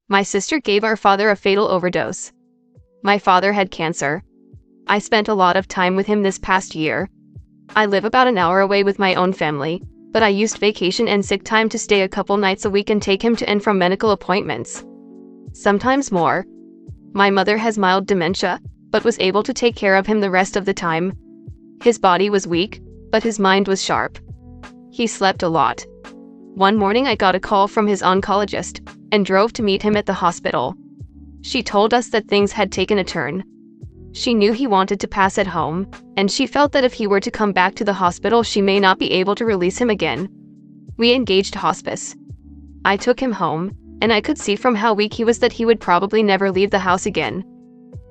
My sister gave our father a fatal overdose. My father had cancer. I spent a lot of time with him this past year. I live about an hour away with my own family, but I used vacation and sick time to stay a couple nights a week and take him to and from medical appointments. Sometimes more. My mother has mild dementia, but was able to take care of him the rest of the time. His body was weak, but his mind was sharp. He slept a lot. One morning I got a call from his oncologist, and drove to meet him at the hospital. She told us that things had taken a turn. She knew he wanted to pass at home, and she felt that if he were to come back to the hospital she may not be able to release him again. We engaged hospice. I took him home, and I could see from how weak he was that he would probably never leave the house again.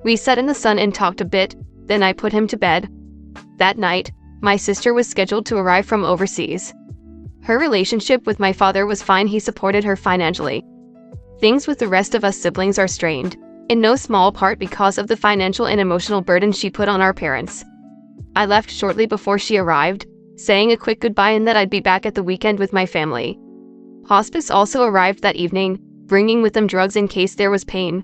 We sat in the sun and talked a bit, then I put him to bed. That night, my sister was scheduled to arrive from overseas. Her relationship with my father was fine. He supported her financially. Things with the rest of us siblings are strained, in no small part because of the financial and emotional burden she put on our parents. I left shortly before she arrived, saying a quick goodbye and that I'd be back at the weekend with my family. Hospice also arrived that evening, bringing with them drugs in case there was pain.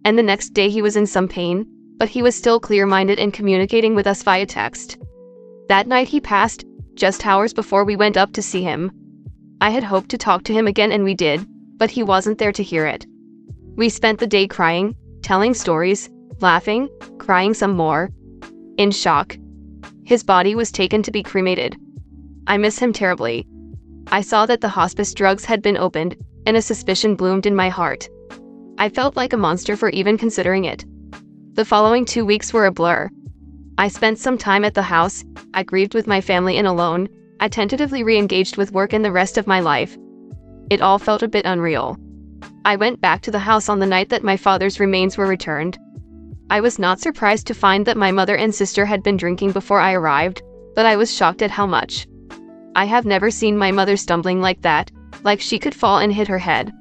And the next day he was in some pain, but he was still clear-minded and communicating with us via text. That night he passed, just hours before we went up to see him. I had hoped to talk to him again and we did, but he wasn't there to hear it. We spent the day crying, telling stories, laughing, crying some more. In shock. His body was taken to be cremated. I miss him terribly. I saw that the hospice drugs had been opened, and a suspicion bloomed in my heart. I felt like a monster for even considering it. The following 2 weeks were a blur. I spent some time at the house, I grieved with my family and alone, I tentatively re-engaged with work and the rest of my life. It all felt a bit unreal. I went back to the house on the night that my father's remains were returned. I was not surprised to find that my mother and sister had been drinking before I arrived, but I was shocked at how much. I have never seen my mother stumbling like that, like she could fall and hit her head.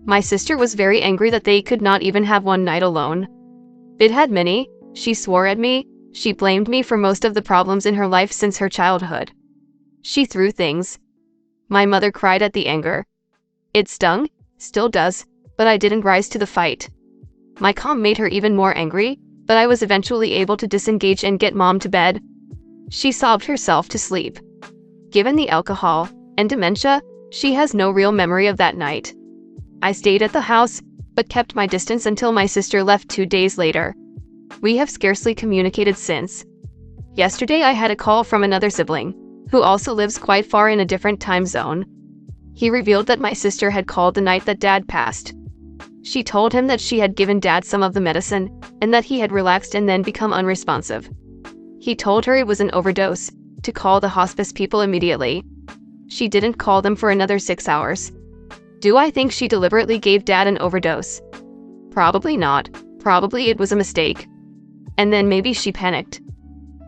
My sister was very angry that they could not even have one night alone. It had many. She swore at me, she blamed me for most of the problems in her life since her childhood. She threw things. My mother cried at the anger. It stung, still does, but I didn't rise to the fight. My calm made her even more angry, but I was eventually able to disengage and get Mom to bed. She sobbed herself to sleep. Given the alcohol and dementia, she has no real memory of that night. I stayed at the house, but kept my distance until my sister left 2 days later. We have scarcely communicated since. Yesterday I had a call from another sibling, who also lives quite far in a different time zone. He revealed that my sister had called the night that Dad passed. She told him that she had given Dad some of the medicine, and that he had relaxed and then become unresponsive. He told her it was an overdose, to call the hospice people immediately. She didn't call them for another 6 hours. Do I think she deliberately gave Dad an overdose? Probably not. Probably it was a mistake. And then maybe she panicked.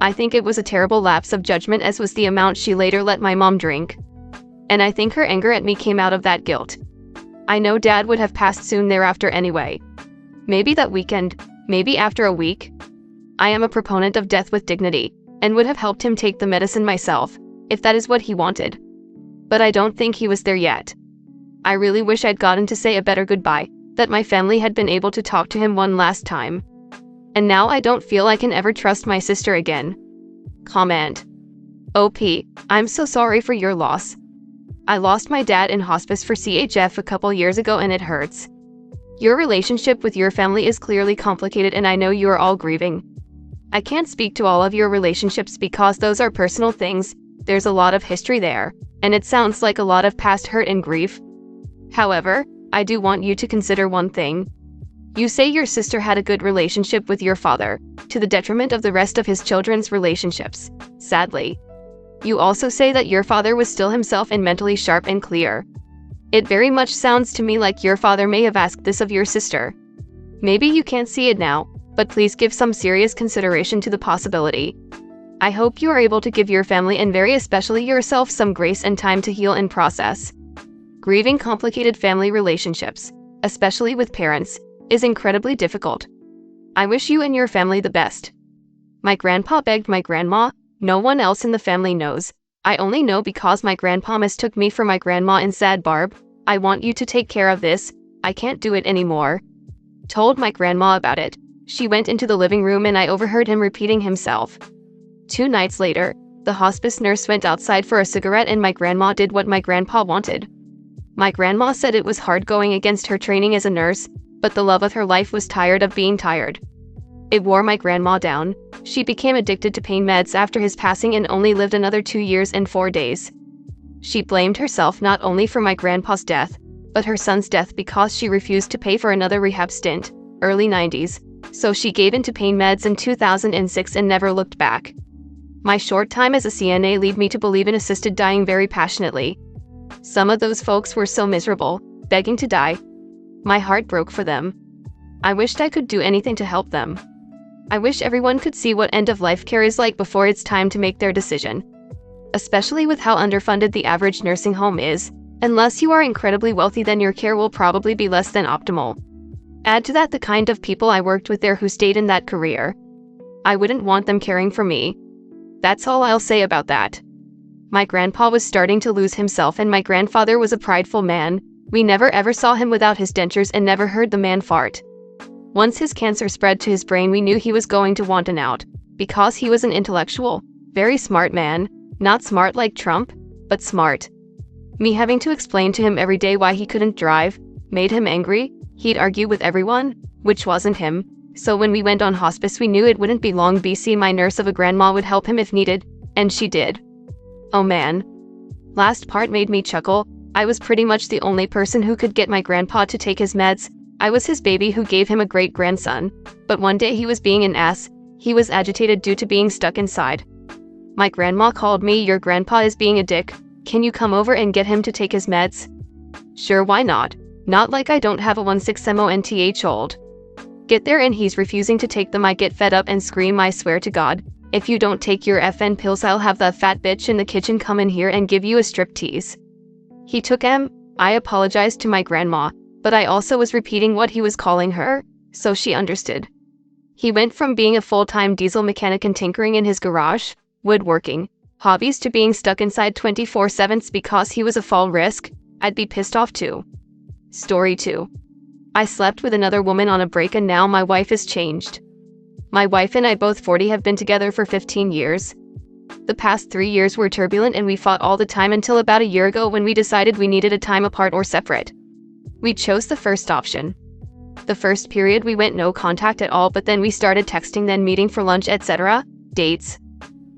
I think it was a terrible lapse of judgment, as was the amount she later let my mom drink. And I think her anger at me came out of that guilt. I know Dad would have passed soon thereafter anyway. Maybe that weekend, maybe after a week. I am a proponent of death with dignity, and would have helped him take the medicine myself, if that is what he wanted. But I don't think he was there yet. I really wish I'd gotten to say a better goodbye, that my family had been able to talk to him one last time. And now I don't feel I can ever trust my sister again. Comment. OP, I'm so sorry for your loss. I lost my dad in hospice for CHF a couple years ago and it hurts. Your relationship with your family is clearly complicated and I know you are all grieving. I can't speak to all of your relationships because those are personal things, there's a lot of history there, and it sounds like a lot of past hurt and grief. However, I do want you to consider one thing. You say your sister had a good relationship with your father, to the detriment of the rest of his children's relationships, sadly. You also say that your father was still himself and mentally sharp and clear. It very much sounds to me like your father may have asked this of your sister. Maybe you can't see it now, but please give some serious consideration to the possibility. I hope you are able to give your family and very especially yourself some grace and time to heal and process. Grieving complicated family relationships, especially with parents, is incredibly difficult. I wish you and your family the best. My grandpa begged my grandma, no one else in the family knows. I only know because my grandpa mistook me for my grandma and said, Barb, I want you to take care of this, I can't do it anymore. Told my grandma about it. She went into the living room and I overheard him repeating himself. 2 nights later, the hospice nurse went outside for a cigarette and my grandma did what my grandpa wanted. My grandma said it was hard going against her training as a nurse, but the love of her life was tired of being tired. It wore my grandma down. She became addicted to pain meds after his passing and only lived another 2 years and 4 days. She blamed herself not only for my grandpa's death, but her son's death because she refused to pay for another rehab stint, early 90s, so she gave in to pain meds in 2006 and never looked back. My short time as a CNA led me to believe in assisted dying very passionately. Some of those folks were so miserable, begging to die. My heart broke for them. I wished I could do anything to help them. I wish everyone could see what end-of-life care is like before it's time to make their decision. Especially with how underfunded the average nursing home is. Unless you are incredibly wealthy, then your care will probably be less than optimal. Add to that the kind of people I worked with there who stayed in that career. I wouldn't want them caring for me. That's all I'll say about that. My grandpa was starting to lose himself and my grandfather was a prideful man. We never ever saw him without his dentures and never heard the man fart. Once his cancer spread to his brain, we knew he was going to want an out. Because he was an intellectual, very smart man. Not smart like Trump, but smart. Me having to explain to him every day why he couldn't drive made him angry. He'd argue with everyone, which wasn't him. So when we went on hospice, we knew it wouldn't be long BC my nurse of a grandma would help him if needed, and she did. Oh man. Last part made me chuckle. I was pretty much the only person who could get my grandpa to take his meds. I was his baby who gave him a great grandson. But one day he was being an ass. He was agitated due to being stuck inside. My grandma called me, "Your grandpa is being a dick. Can you come over and get him to take his meds?" Sure, why not? Not like I don't have a 16-month-old. Get there and he's refusing to take them. I get fed up and scream, "I swear to God, if you don't take your FN pills, I'll have that fat bitch in the kitchen come in here and give you a strip tease." He took him. I apologized to my grandma, but I also was repeating what he was calling her, so she understood. He went from being a full-time diesel mechanic and tinkering in his garage, woodworking, hobbies, to being stuck inside 24/7 because he was a fall risk. I'd be pissed off too. Story 2. I slept with another woman on a break and now my wife is changed. My wife and I, both 40, have been together for 15 years. The past 3 years were turbulent and we fought all the time until about a year ago when we decided we needed a time apart or separate. We chose the first option. The first period we went no contact at all, but then we started texting, then meeting for lunch, etc. Dates.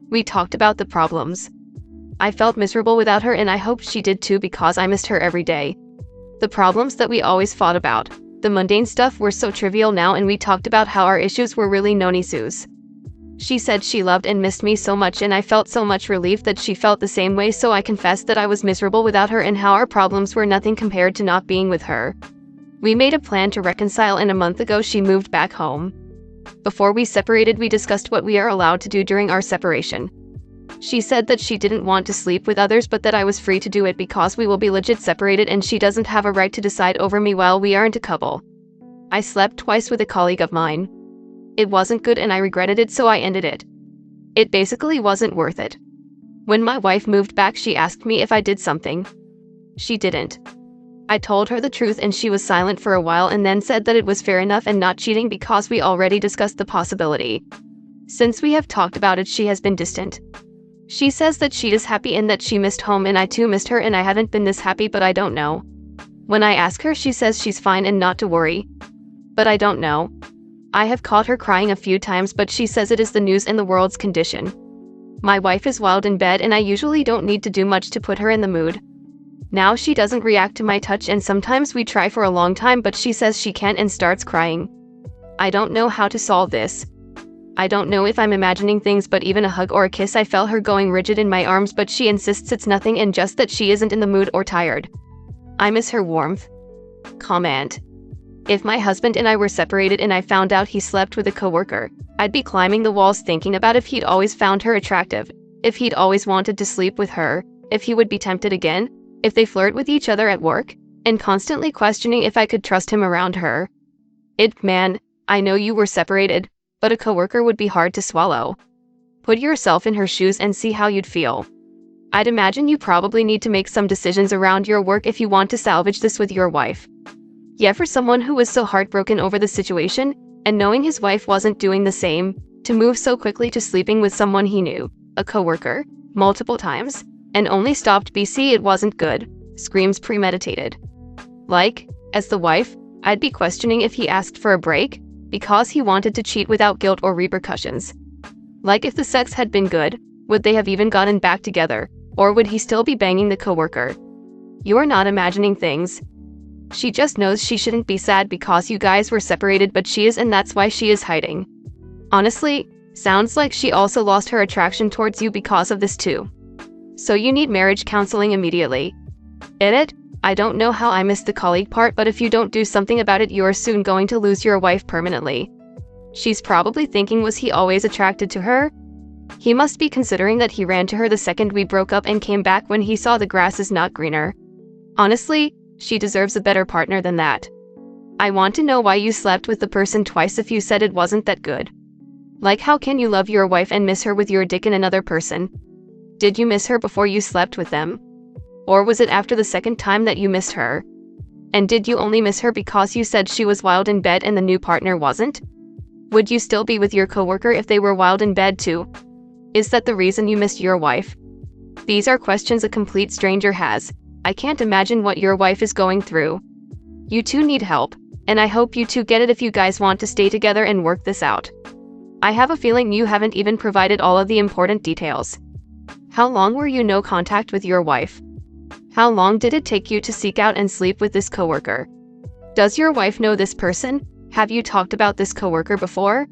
We talked about the problems. I felt miserable without her and I hoped she did too because I missed her every day. The problems that we always fought about, the mundane stuff, were so trivial now, and we talked about how our issues were really no-issues. She said she loved and missed me so much and I felt so much relief that she felt the same way, so I confessed that I was miserable without her and how our problems were nothing compared to not being with her. We made a plan to reconcile and a month ago she moved back home. Before we separated, we discussed what we are allowed to do during our separation. She said that she didn't want to sleep with others but that I was free to do it because we will be legit separated and she doesn't have a right to decide over me while we aren't a couple. I slept twice with a colleague of mine. It wasn't good and I regretted it, so I ended it. It basically wasn't worth it. When my wife moved back, she asked me if I did something. She didn't. I told her the truth and she was silent for a while and then said that it was fair enough and not cheating because we already discussed the possibility. Since we have talked about it, she has been distant. She says that she is happy and that she missed home, and I too missed her and I haven't been this happy, but I don't know. When I ask her, she says she's fine and not to worry. But I don't know. I have caught her crying a few times, but she says it is the news and the world's condition. My wife is wild in bed and I usually don't need to do much to put her in the mood. Now she doesn't react to my touch and sometimes we try for a long time, but she says she can't and starts crying. I don't know how to solve this. I don't know if I'm imagining things, but even a hug or a kiss, I felt her going rigid in my arms, but she insists it's nothing and just that she isn't in the mood or tired. I miss her warmth. Comment. If my husband and I were separated and I found out he slept with a coworker, I'd be climbing the walls thinking about if he'd always found her attractive, if he'd always wanted to sleep with her, if he would be tempted again, if they flirt with each other at work, and constantly questioning if I could trust him around her. Man, I know you were separated, but a coworker would be hard to swallow. Put yourself in her shoes and see how you'd feel. I'd imagine you probably need to make some decisions around your work if you want to salvage this with your wife. Yet for someone who was so heartbroken over the situation, and knowing his wife wasn't doing the same, to move so quickly to sleeping with someone he knew, a coworker, multiple times, and only stopped BC it wasn't good, screams premeditated. Like, as the wife, I'd be questioning if he asked for a break, because he wanted to cheat without guilt or repercussions. Like if the sex had been good, would they have even gotten back together, or would he still be banging the coworker? You're not imagining things. She just knows she shouldn't be sad because you guys were separated, but she is, and that's why she is hiding. Honestly, sounds like she also lost her attraction towards you because of this too. So you need marriage counseling immediately. Edit, I don't know how I missed the colleague part, but if you don't do something about it, you're soon going to lose your wife permanently. She's probably thinking, was he always attracted to her? He must be considering that he ran to her the second we broke up and came back when he saw the grass is not greener. Honestly, she deserves a better partner than that. I want to know why you slept with the person twice if you said it wasn't that good. Like, how can you love your wife and miss her with your dick in another person? Did you miss her before you slept with them? Or was it after the second time that you missed her? And did you only miss her because you said she was wild in bed and the new partner wasn't? Would you still be with your coworker if they were wild in bed too? Is that the reason you missed your wife? These are questions a complete stranger has. I can't imagine what your wife is going through. You two need help, and I hope you two get it if you guys want to stay together and work this out. I have a feeling you haven't even provided all of the important details. How long were you no contact with your wife? How long did it take you to seek out and sleep with this coworker? Does your wife know this person? Have you talked about this coworker before?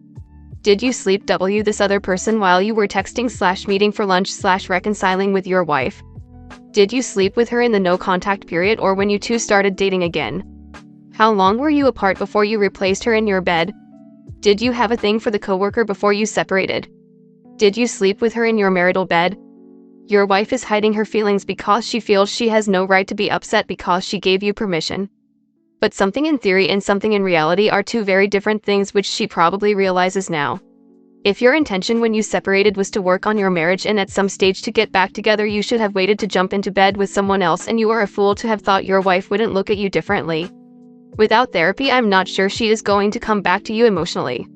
Did you sleep W this other person while you were texting/meeting for lunch/reconciling with your wife? Did you sleep with her in the no contact period or when you two started dating again? How long were you apart before you replaced her in your bed? Did you have a thing for the coworker before you separated? Did you sleep with her in your marital bed? Your wife is hiding her feelings because she feels she has no right to be upset because she gave you permission. But something in theory and something in reality are two very different things, which she probably realizes now. If your intention when you separated was to work on your marriage and at some stage to get back together, you should have waited to jump into bed with someone else, and you are a fool to have thought your wife wouldn't look at you differently. Without therapy, I'm not sure she is going to come back to you emotionally.